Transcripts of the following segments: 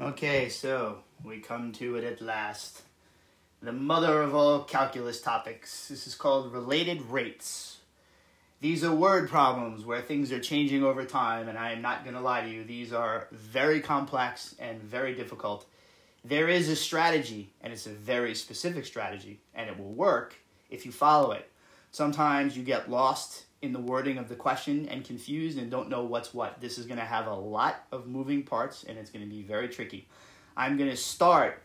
Okay, so we come to it at last. The mother of all calculus topics. This is called related rates. These are word problems where things are changing over time, and I am not going to lie to you. These are very complex and very difficult. There is a strategy, and it's a very specific strategy, and it will work if you follow it. Sometimes you get lost in the wording of the question and confused and don't know what's what. This is going to have a lot of moving parts, and it's going to be very tricky. I'm going to start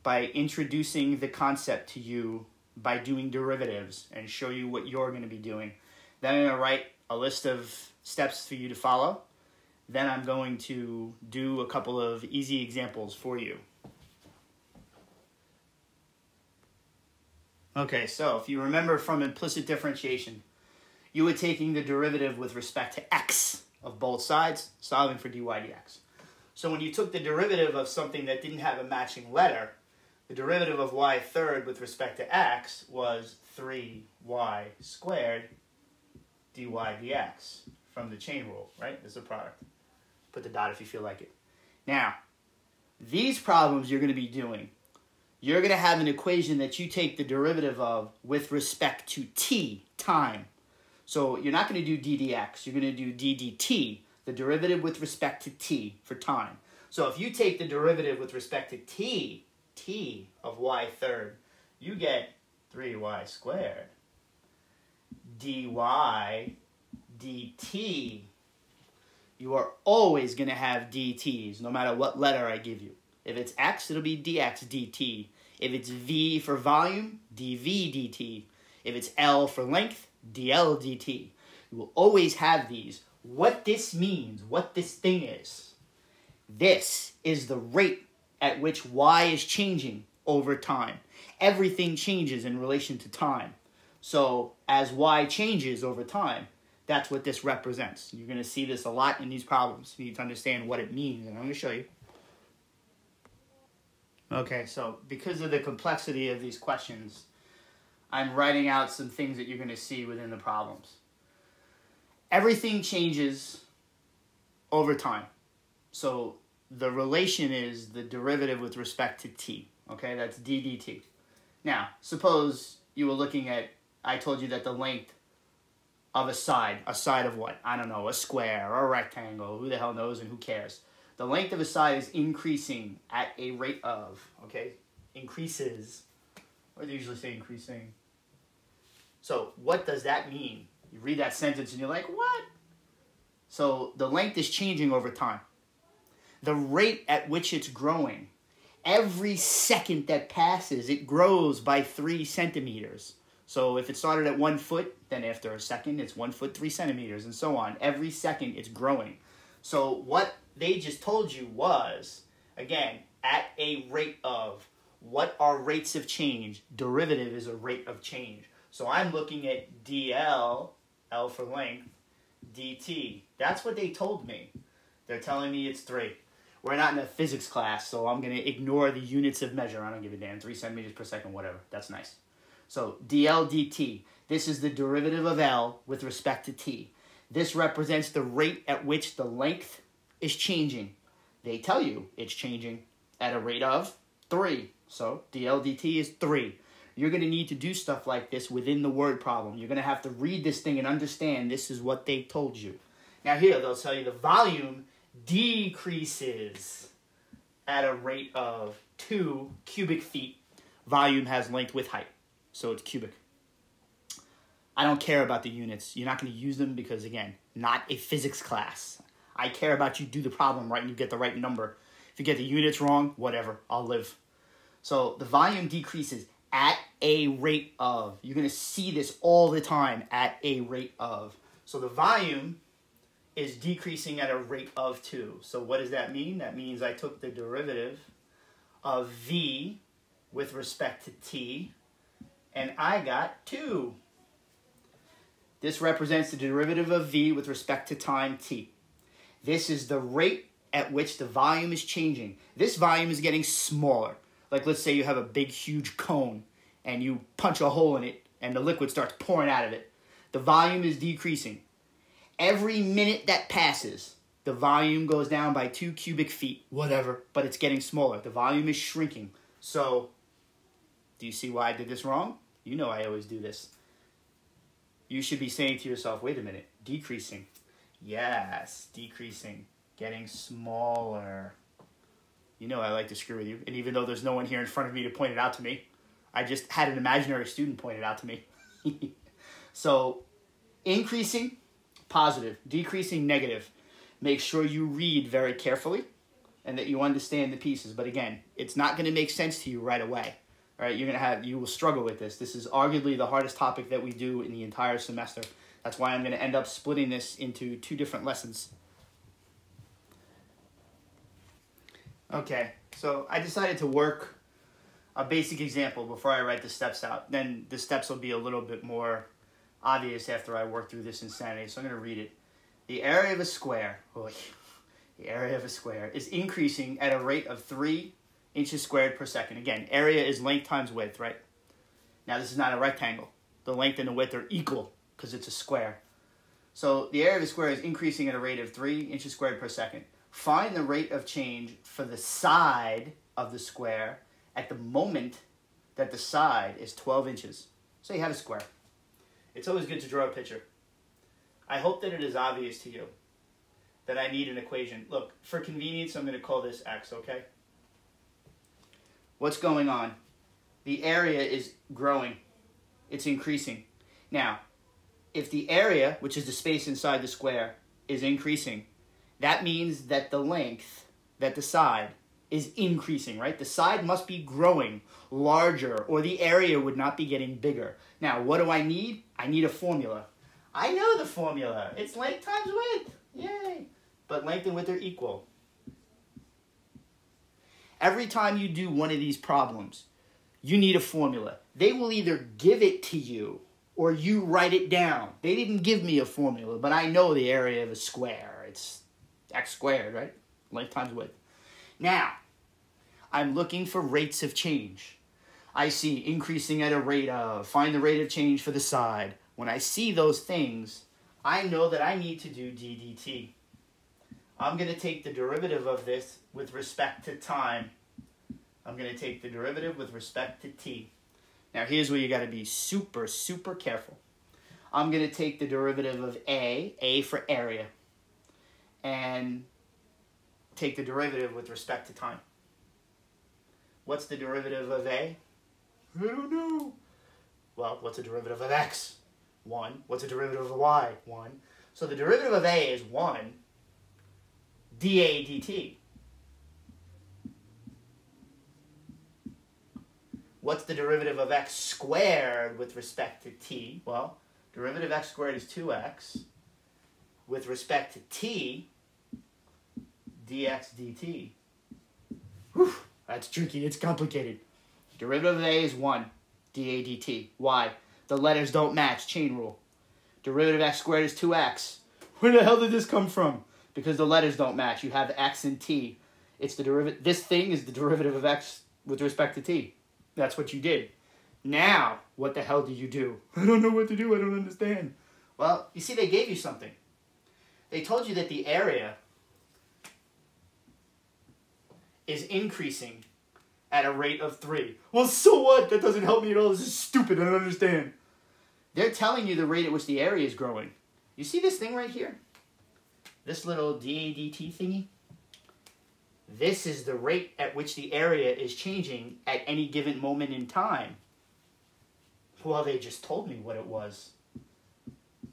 by introducing the concept to you by doing derivatives and show you what you're going to be doing. Then I'm going to write a list of steps for you to follow. Then I'm going to do a couple of easy examples for you. Okay, so if you remember from implicit differentiation, you were taking the derivative with respect to x of both sides, solving for dy dx. So when you took the derivative of something that didn't have a matching letter, the derivative of y third with respect to x was 3y squared dy dx from the chain rule, right? It's a product. Put the dot if you feel like it. Now, these problems you're going to be doing, you're going to have an equation that you take the derivative of with respect to t, time. So you're not going to do d dx, you're going to do d dt, the derivative with respect to t for time. So if you take the derivative with respect to t of y third, you get 3y squared dy dt. You are always going to have dt's, no matter what letter I give you. If it's x, it'll be dx dt. If it's v for volume, dv dt. If it's L for length, dl dt. You will always have these. What this means, what this thing is, this is the rate at which y is changing over time. Everything changes in relation to time. So as y changes over time, that's what this represents. You're going to see this a lot in these problems. You need to understand what it means, and I'm going to show you. Okay, so because of the complexity of these questions, I'm writing out some things that you're going to see within the problems. Everything changes over time. So the relation is the derivative with respect to t. Okay, that's d dt. Now, suppose you were looking at, I told you that the length of a side of what? I don't know, a square or a rectangle. Who the hell knows and who cares? The length of a side is increasing at a rate of, okay? Increases. Or they usually say increasing. So what does that mean? You read that sentence and you're like, what? So the length is changing over time. The rate at which it's growing. Every second that passes, it grows by 3 centimeters. So if it started at 1 foot, then after a second, it's 1 foot, 3 centimeters, and so on. Every second, it's growing. So what they just told you was, again, at a rate of, what are rates of change? Derivative is a rate of change. So I'm looking at dl, L for length, dt. That's what they told me. They're telling me it's 3. We're not in a physics class, so I'm going to ignore the units of measure. I don't give a damn. 3 centimeters per second, whatever. That's nice. So dl dt. This is the derivative of L with respect to t. This represents the rate at which the length is changing. They tell you it's changing at a rate of 3. So dl dt is 3. You're going to need to do stuff like this within the word problem. You're going to have to read this thing and understand this is what they told you. Now here, they'll tell you the volume decreases at a rate of 2 cubic feet. Volume has length with height, so it's cubic. I don't care about the units. You're not going to use them because, again, not a physics class. I care about you do the problem right and you get the right number. If you get the units wrong, whatever, I'll live. So the volume decreases at a rate of. You're going to see this all the time, at a rate of. So the volume is decreasing at a rate of 2. So what does that mean? That means I took the derivative of v with respect to t, and I got 2. This represents the derivative of v with respect to time t. This is the rate at which the volume is changing. This volume is getting smaller. Like, let's say you have a big, huge cone, and you punch a hole in it, and the liquid starts pouring out of it. The volume is decreasing. Every minute that passes, The volume goes down by 2 cubic feet, whatever, but it's getting smaller. The volume is shrinking. So, do you see why I did this wrong? You know I always do this. You should be saying to yourself, wait a minute, decreasing. Yes, decreasing, getting smaller. You know I like to screw with you. And even though there's no one here in front of me to point it out to me, I just had an imaginary student point it out to me. So, increasing, positive. Decreasing, negative. Make sure you read very carefully and that you understand the pieces. But again, it's not going to make sense to you right away. All right, you will struggle with this. This is arguably the hardest topic that we do in the entire semester. That's why I'm going to end up splitting this into 2 different lessons. Okay, so I decided to work a basic example before I write the steps out. Then the steps will be a little bit more obvious after I work through this insanity. So I'm going to read it. The area of a square, the area of a square is increasing at a rate of 3 inches squared per second. Again, area is length times width, right? Now this is not a rectangle. The length and the width are equal because it's a square. So the area of a square is increasing at a rate of 3 inches squared per second. Find the rate of change for the side of the square at the moment that the side is 12 inches. So you have a square. It's always good to draw a picture. I hope that it is obvious to you that I need an equation. Look, for convenience, I'm going to call this x, okay? What's going on? The area is growing. It's increasing. Now, if the area, which is the space inside the square, is increasing, that means that the length, that the side, is increasing, right? The side must be growing larger, or the area would not be getting bigger. Now, what do I need? I need a formula. I know the formula. It's length times width. Yay. But length and width are equal. Every time you do one of these problems, you need a formula. They will either give it to you or you write it down. They didn't give me a formula, but I know the area of a square. It's x squared, right? Length times width. Now, I'm looking for rates of change. I see increasing at a rate of, find the rate of change for the side. When I see those things, I know that I need to do d dt. I'm going to take the derivative of this with respect to time. I'm going to take the derivative with respect to t. Now here's where you got to be super, super careful. I'm going to take the derivative of A for area, and take the derivative with respect to time. What's the derivative of A? I don't know. Well, what's the derivative of x? 1. What's the derivative of y? 1. So the derivative of A is 1 dA dt. What's the derivative of x squared with respect to t? Well, derivative of x squared is 2x. With respect to t, dx dt. Whew, that's tricky. It's complicated. Derivative of A is 1 dA dt. Why? The letters don't match. Chain rule. Derivative of x squared is 2x. Where the hell did this come from? Because the letters don't match. You have x and t. It's the derivative. This thing is the derivative of x with respect to t. That's what you did. Now, what the hell do you do? I don't know what to do. I don't understand. Well, you see, they gave you something. They told you that the area is increasing at a rate of 3. Well, so what? That doesn't help me at all. This is stupid. I don't understand. They're telling you the rate at which the area is growing. You see this thing right here? This little dA dt thingy? This is the rate at which the area is changing at any given moment in time. Well, they just told me what it was.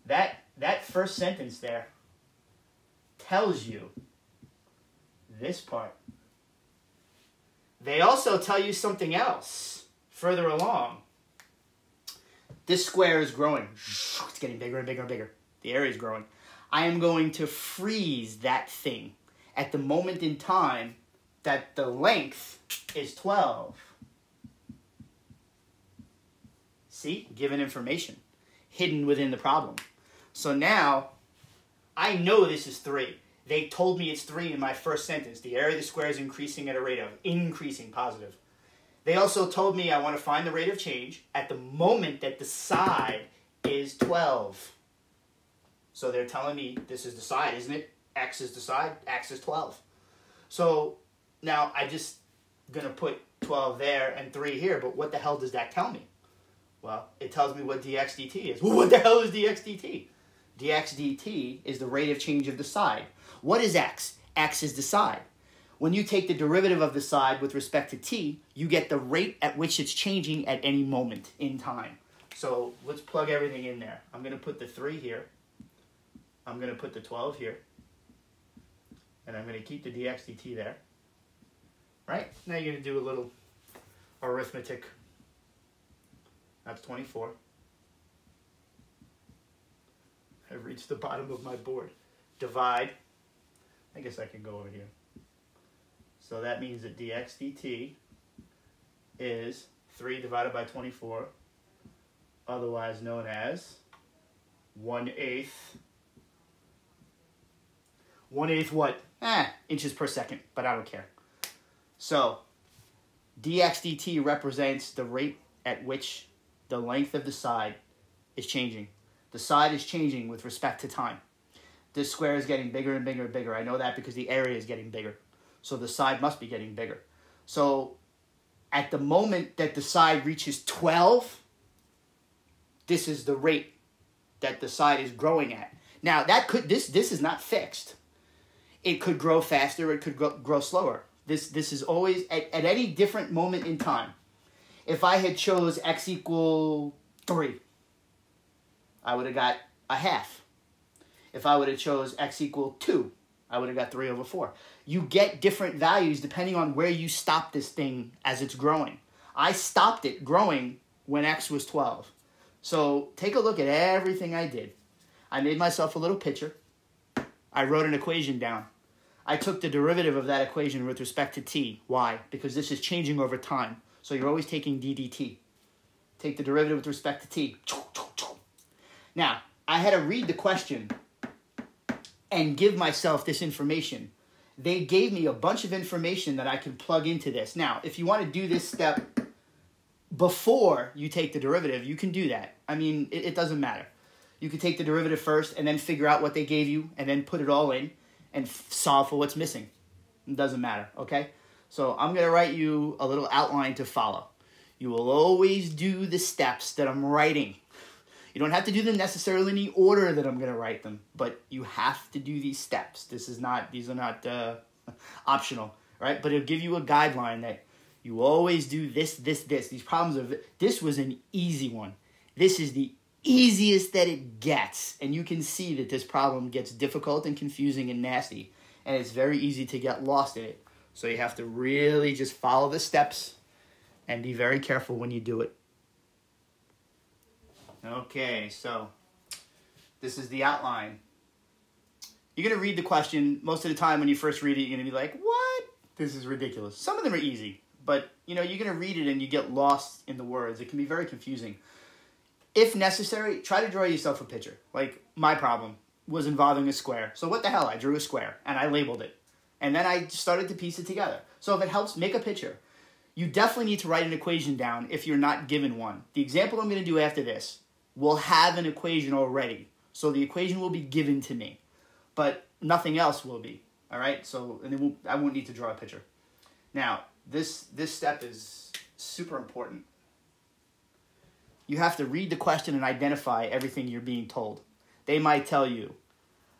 That first sentence there tells you this part. They also tell you something else further along. This square is growing. It's getting bigger and bigger and bigger. The area is growing. I am going to freeze that thing at the moment in time that the length is 12. See? Given information. Hidden within the problem. So now, I know this is 3. They told me it's 3 in my first sentence. The area of the square is increasing at a rate of increasing, positive. They also told me I want to find the rate of change at the moment that the side is 12. So they're telling me this is the side, isn't it? X is the side, X is 12. So now I just going to put 12 there and 3 here, but what the hell does that tell me? Well, it tells me what dx dt is. Well, what the hell is dx dt? Dx dt is the rate of change of the side. What is x? X is the side. When you take the derivative of the side with respect to t, you get the rate at which it's changing at any moment in time. So let's plug everything in there. I'm going to put the 3 here. I'm going to put the 12 here. And I'm going to keep the dx dt there. Right? Now you're going to do a little arithmetic. That's 24. I've reached the bottom of my board. Divide. I guess I can go over here. So that means that dx dt is 3 divided by 24, otherwise known as 1/8. 1/8 what? Inches per second, but I don't care. So dx dt represents the rate at which the length of the side is changing. The side is changing with respect to time. This square is getting bigger and bigger and bigger. I know that because the area is getting bigger. So the side must be getting bigger. So at the moment that the side reaches 12, this is the rate that the side is growing at. Now that could this is not fixed. It could grow faster, it could grow slower. This is always at any different moment in time. If I had chose x equal 3, I would have got a half. If I would have chose x equal 2, I would have got 3/4. You get different values depending on where you stop this thing as it's growing. I stopped it growing when x was 12. So take a look at everything I did. I made myself a little picture. I wrote an equation down. I took the derivative of that equation with respect to t. Why? Because this is changing over time. So you're always taking d dt. Take the derivative with respect to t. Now, I had to read the question and give myself this information. They gave me a bunch of information that I can plug into this. Now, if you want to do this step before you take the derivative, you can do that. I mean, it doesn't matter. You can take the derivative first and then figure out what they gave you and then put it all in and solve for what's missing. It doesn't matter, okay? So I'm going to write you a little outline to follow. You will always do the steps that I'm writing. You don't have to do them necessarily in the order that I'm going to write them, but you have to do these steps. These are not optional, right? But it'll give you a guideline that you always do this. These problems this was an easy one. This is the easiest that it gets, and you can see that this problem gets difficult and confusing and nasty, and it's very easy to get lost in it. So you have to really just follow the steps and be very careful when you do it. Okay, so this is the outline. You're going to read the question. Most of the time when you first read it, you're going to be like, what? This is ridiculous. Some of them are easy, but you're going to read it and you get lost in the words. It can be very confusing. If necessary, try to draw yourself a picture. Like my problem was involving a square. So what the hell? I drew a square and I labeled it. And then I started to piece it together. So if it helps, make a picture. You definitely need to write an equation down if you're not given one. The example I'm going to do after this will have an equation already. So the equation will be given to me. But nothing else will be. All right? So I won't need to draw a picture. Now, this step is super important. You have to read the question and identify everything you're being told. They might tell you,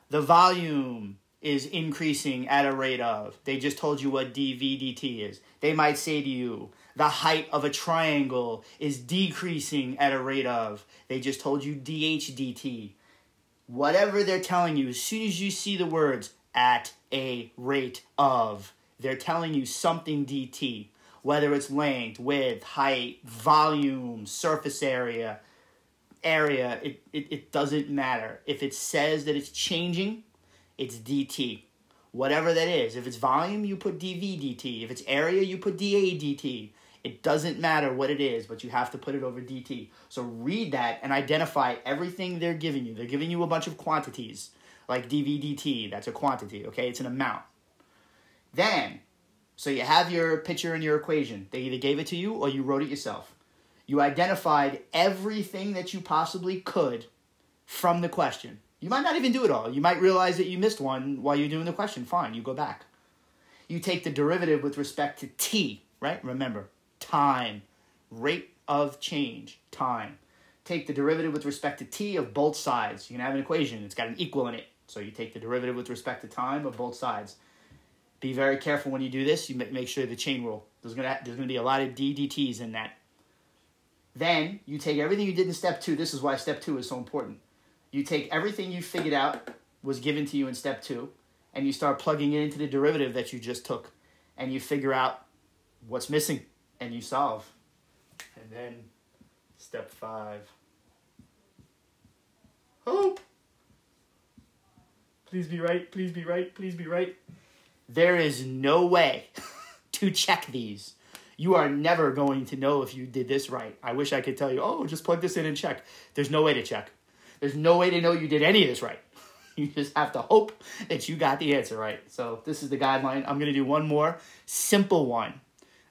the volume is increasing at a rate of. They just told you what dv dt is. They might say to you, the height of a triangle is decreasing at a rate of. They just told you dh dt. Whatever they're telling you, as soon as you see the words at a rate of, they're telling you something dt. Whether it's length, width, height, volume, surface area, it doesn't matter. If it says that it's changing, it's dt. Whatever that is. If it's volume, you put dv dt. If it's area, you put dA dt. It doesn't matter what it is, but you have to put it over dt. So read that and identify everything they're giving you. They're giving you a bunch of quantities, like dv dt. That's a quantity, okay? It's an amount. Then, so you have your picture and your equation. They either gave it to you or you wrote it yourself. You identified everything that you possibly could from the question. You might not even do it all. You might realize that you missed one while you're doing the question. Fine, you go back. You take the derivative with respect to t, right? Remember, time, rate of change, time. Take the derivative with respect to t of both sides. You can have an equation. It's got an equal in it. So you take the derivative with respect to time of both sides. Be very careful when you do this. You make sure the chain rule. There's gonna be a lot of dTs in that. Then you take everything you did in step 2. This is why step 2 is so important. You take everything you figured out was given to you in step 2, and you start plugging it into the derivative that you just took, and you figure out what's missing, and you solve. And then step 5. Hope. Please be right, please be right, please be right. There is no way to check these. You are never going to know if you did this right. I wish I could tell you, oh, just plug this in and check. There's no way to check. There's no way to know you did any of this right. You just have to hope that you got the answer right. So this is the guideline. I'm going to do one more simple one.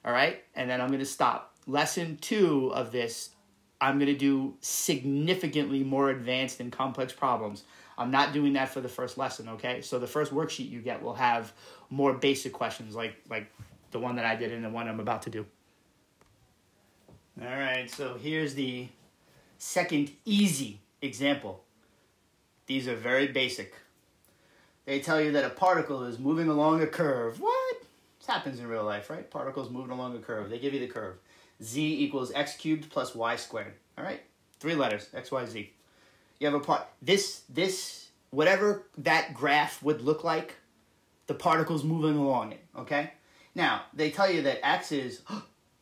All right? And then I'm going to stop. Lesson 2 of this, I'm going to do significantly more advanced and complex problems. I'm not doing that for the first lesson, okay? So the first worksheet you get will have more basic questions like the one that I did and the one I'm about to do. All right, so here's the second easy example. These are very basic. They tell you that a particle is moving along a curve. What? This happens in real life, right? Particles moving along a curve. They give you the curve. Z equals x cubed plus y squared. All right? 3 letters, x, y, z. You have a part. This, whatever that graph would look like, the particle's moving along it, okay? Now, they tell you that x is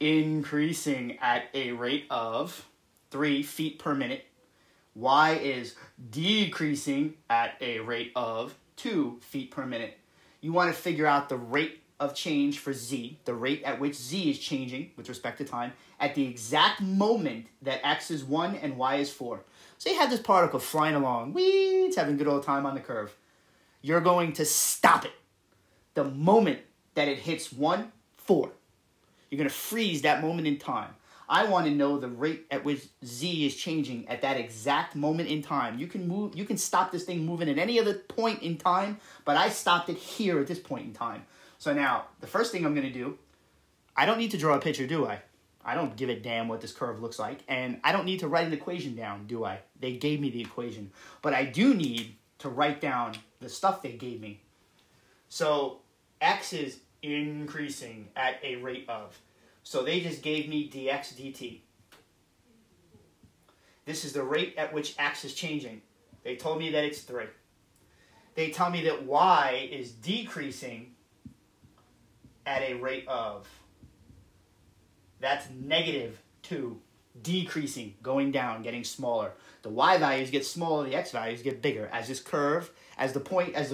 increasing at a rate of 3 feet per minute. Y is decreasing at a rate of 2 feet per minute. You want to figure out the rate of change for z, the rate at which z is changing with respect to time, at the exact moment that x is 1 and y is 4. So you have this particle flying along. Whee! It's having a good old time on the curve. You're going to stop it the moment that it hits 1, 4. You're going to freeze that moment in time. I want to know the rate at which z is changing at that exact moment in time. You can stop this thing moving at any other point in time, but I stopped it here at this point in time. So now, the first thing I'm going to do, I don't need to draw a picture, do I? I don't give a damn what this curve looks like, and I don't need to write an equation down, do I? They gave me the equation. But I do need to write down the stuff they gave me. So x is increasing at a rate of. So they just gave me dx dt. This is the rate at which x is changing. They told me that it's 3. They tell me that y is decreasing at a rate of. That's -2, decreasing, going down, getting smaller. The y values get smaller, the x values get bigger. As this curve, as the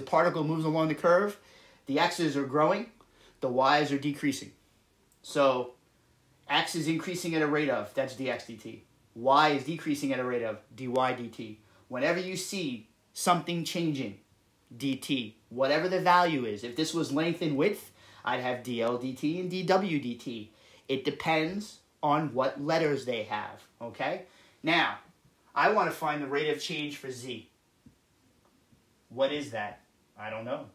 particle moves along the curve, the x's are growing, the y's are decreasing. So x is increasing at a rate of, that's dx dt. Y is decreasing at a rate of, dy dt. Whenever you see something changing, dt, whatever the value is, if this was length and width, I'd have dl dt and dw dt. It depends on what letters they have, okay? Now, I want to find the rate of change for z. What is that? I don't know.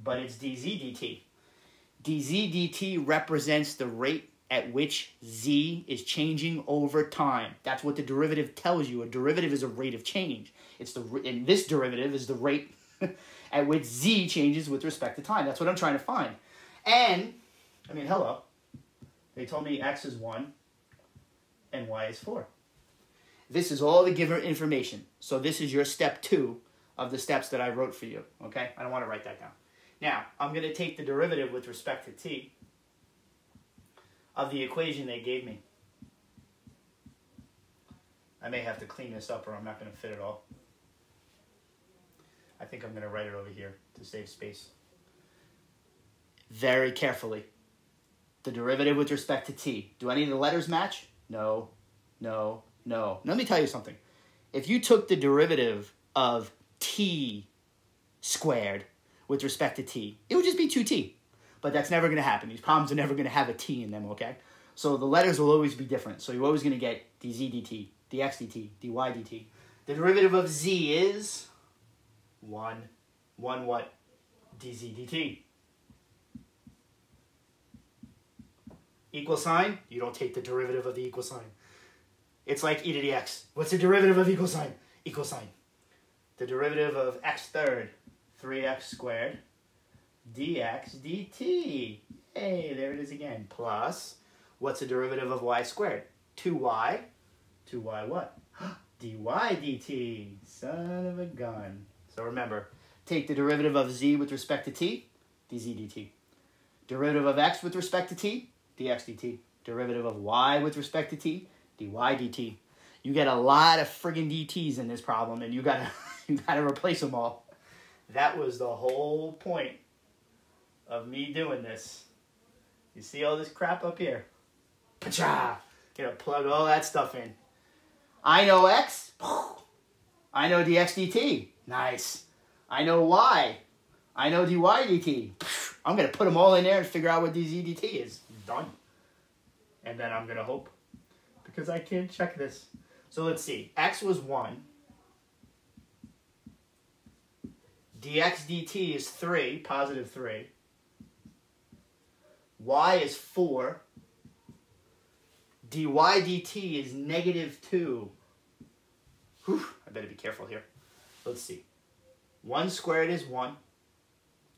But it's dz dt. dz dt represents the rate at which z is changing over time. That's what the derivative tells you. A derivative is a rate of change. And this derivative is the rate at which z changes with respect to time. That's what I'm trying to find. And I mean, hello. They told me x is 1 and y is 4. This is all the given information. So this is your step 2 of the steps that I wrote for you. Okay? I don't want to write that down. Now, I'm going to take the derivative with respect to t of the equation they gave me. I may have to clean this up or I'm not going to fit it all. I think I'm going to write it over here to save space. Very carefully. The derivative with respect to t. Do any of the letters match? No, no, no. Let me tell you something. If you took the derivative of t squared with respect to t, it would just be 2t. But that's never going to happen. These problems are never going to have a t in them, okay? So the letters will always be different. So you're always going to get dz dt, dx dt, dy dt. The derivative of z is 1 what? dz dt. Equal sign, you don't take the derivative of the equal sign. It's like e to the x. What's the derivative of equal sign? Equal sign. The derivative of x third, 3x squared, dx dt. Hey, there it is again. Plus, what's the derivative of y squared? 2y. 2y what? dy dt. Son of a gun. So remember, take the derivative of z with respect to t, dz dt. Derivative of x with respect to t, dx dt. Derivative of y with respect to t, dy dt. You get a lot of friggin' dt's in this problem, and you gotta replace them all. That was the whole point of me doing this. You see all this crap up here? Pacha! Gonna plug all that stuff in. I know x. I know dx dt. Nice. I know y. I know dy dt. I'm gonna put them all in there and figure out what dz dt is. Done. And then I'm gonna hope, because I can't check this. So let's see. X was 1. dx dt is 3, positive 3. Y is 4. dy dt is negative 2. Whew, I better be careful here. Let's see. 1 squared is 1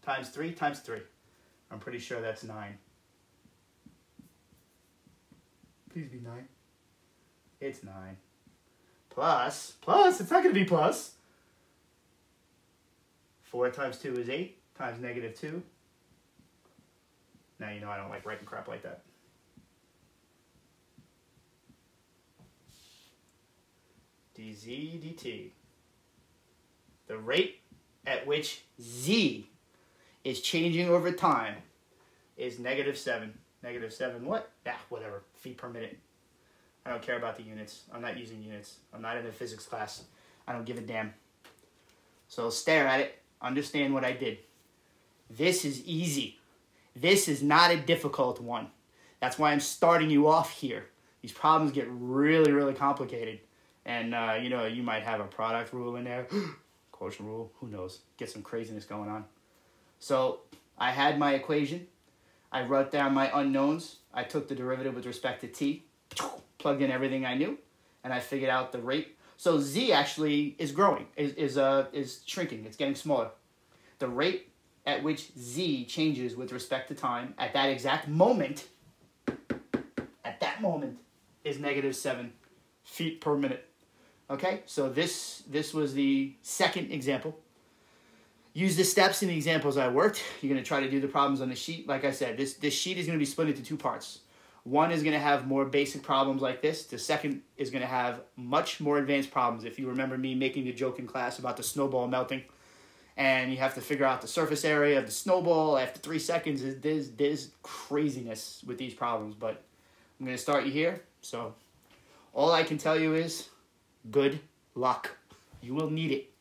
times 3 times 3. I'm pretty sure that's 9. Please be 9. It's 9. Plus, it's not going to be plus. 4 times 2 is 8 times negative 2. Now you know I don't like writing crap like that. dz dt. The rate at which z is changing over time is negative 7. Negative 7 what? Yeah, whatever. Feet per minute. I don't care about the units. I'm not using units. I'm not in a physics class. I don't give a damn. So stare at it. Understand what I did. This is easy. This is not a difficult one. That's why I'm starting you off here. These problems get really, really complicated. And, you know, you might have a product rule in there. Quotient rule. Who knows? Get some craziness going on. So I had my equation. I wrote down my unknowns. I took the derivative with respect to t. Plugged in everything I knew. And I figured out the rate. So z actually is growing. Is shrinking. It's getting smaller. The rate at which z changes with respect to time at that exact moment, is negative 7 feet per minute. Okay, so this was the second example. Use the steps in the examples I worked. You're going to try to do the problems on the sheet. Like I said, this sheet is going to be split into 2 parts. One is going to have more basic problems like this. The second is going to have much more advanced problems. If you remember me making a joke in class about the snowball melting, and you have to figure out the surface area of the snowball after 3 seconds, there's craziness with these problems. But I'm going to start you here. So all I can tell you is good luck. You will need it.